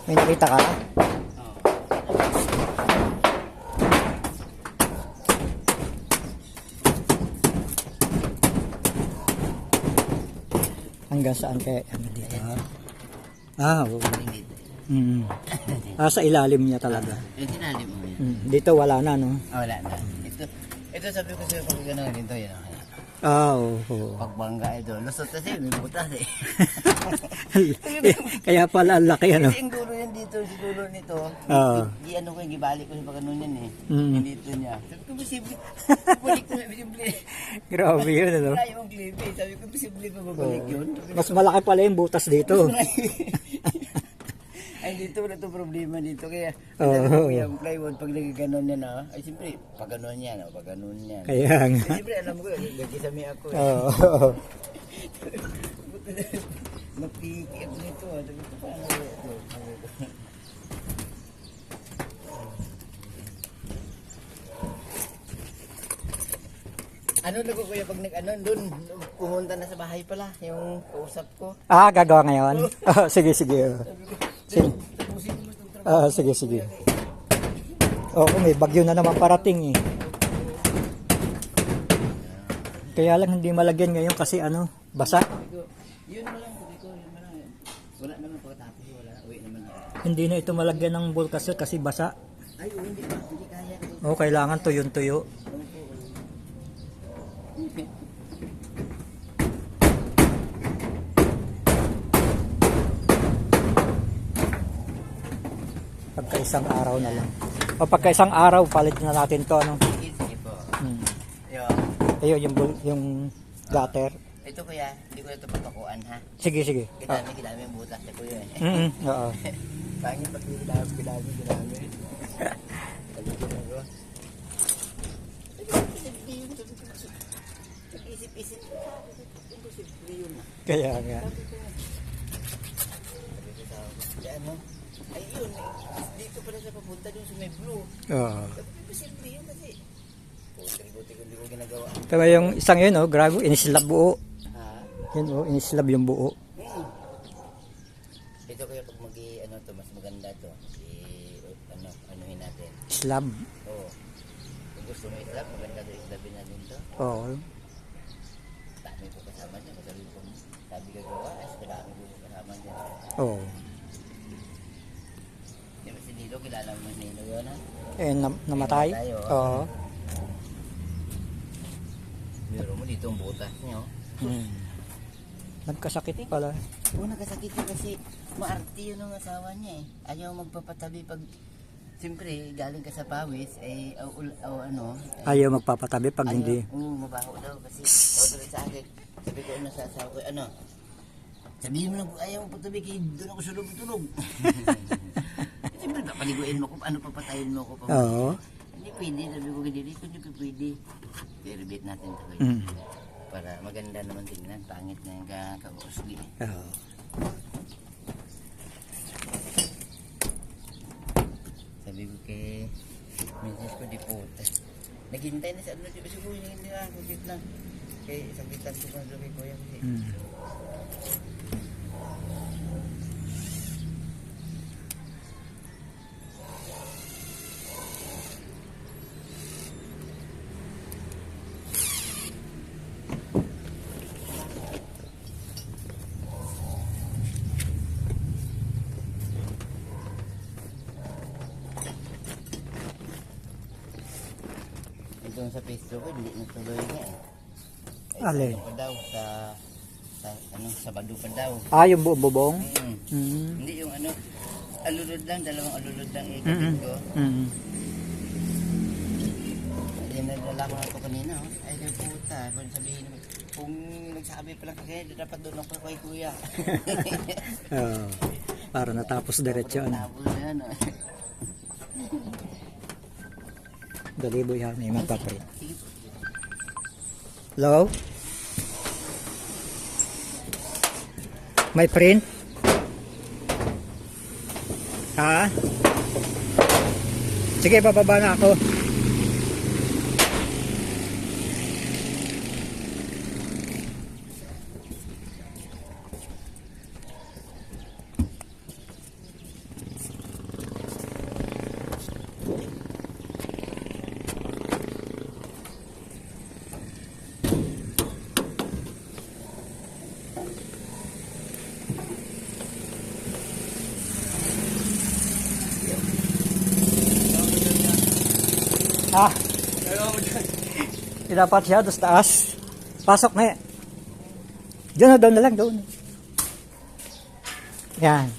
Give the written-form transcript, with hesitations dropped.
May nakita ka? Hanggang saan kaya ano dito? Oo. Sa ilalim niya talaga. Yung ilalim mo yan. Dito wala na, no? Wala na. Ito sabi ko sa'yo pag gano'n dito yun. Oo. Pagbangga ito. Lusot kasi, may butas eh. Kaya pala ang laki, ano? Kasi yung dulo yan dito, si dulo nito. Ano ko yung gibalik ko sa pagkanon yan eh. Yung dito niya. Sabi ko, posible. Balik ko, posible. Grabe yun, ano? Wala yung clip eh. Sabi ko, posible pa babalik yun. Mas malaki pala yung butas dito. Ay, dito wala itong problema dito. Kaya, yung plywood, pag nagaganon yan ay siyempre, pag ganon yan, pag ganon yan. Kaya nga. Siyempre, alam ko, nagkisami ako eh. Mapiki ako nito. Sabi ko, paano ito? Ano na ko kuya pag doon, pumunta na sa bahay pala, yung kausap ko. Gagawa ngayon? Sige. Sige. Sige. May bagyo na naman parating eh. Kaya lang hindi malagyan ngayon kasi basa. Yun mo lang, wala naman pagkatapos, wala, uwi naman ako. Hindi na ito malagyan ng bulkasyo kasi basa. Ay, hindi kaya. Kailangan tuyo-tuyo. Pagka isang araw na lang. O pagka isang araw, palit na natin to, ano? Sige po. Ayun, yung gutter. Ito kuya, hindi ko na ito patukuan ha. Sige. Kidami yung butas na kuya. Oo. Pangit pag kidami. Isip-isip. Imposible yun. Kaya nga. Ayun, dito pala siya papunta dun sa may blue. Oo. Imposible yun kasi. Buti ko hindi ko ginagawa. Pero yung isang yun, grabe, inislab buo. Ha? Yun, inislab yung buo. Ito kaya pag to, mas maganda to. Anuhin natin. Slab. Oo. Kung gusto mo islab, maganda to, islabin natin to. Oo. Dami ko kasama dyan. Masabi ko, sabi gagawa, dami ko kasama dyan. Oo. Di ba si Nilo, kilala mo si Nilo yun ha? Namatay? Oo. Biro mo dito ang butas niyo. Nagkasakit pala. Oo, nagkasakit yun kasi maarte yun ang asawa niya eh. Ayaw magpapatabi pag, siyempre, galing ka sa pawis, Ayaw magpapatabi pag hindi. Mabaho daw kasi order sa akin. Sabi ko sa asawa ko, sabihin mo lang kung ayaw magpatabi, kaya doon ako sulog-tulog. Siyempre, papaliguin mo ko, papatayin mo ko. Oo. Hindi pwede, sabi ko, hindi pwede. I-rebate natin ito. Para maganda naman tingnan, pangit na yung kakausli. Oo. Sabi ko kay Mrs. ko, di puta. Naghintay na sa ano, di ba siguro hindi na ako, dito lang. Kaya sakitan ko pa sabi ko yan. Doon sa Facebook ko, hindi natuloy nga eh. Alin? Pa daw, Sabado pa daw. Yung bubong? Hindi yung alulod lang, dalawang alulod lang ikabit ko. Dinadala ko na ito kanina. Ay, di puta. Kung sabihin naman, kung nagsabi pala kasi, dapat doon ako kay kuya. Para natapos diretso. Natapos yan. Dali boy ha, may magpaprint. Hello? May print? Ha? Sige, bababa na ako. Ah. Dapat siya, doon sa taas. Pasok na eh. Diyan na, doon na lang, doon. Yan.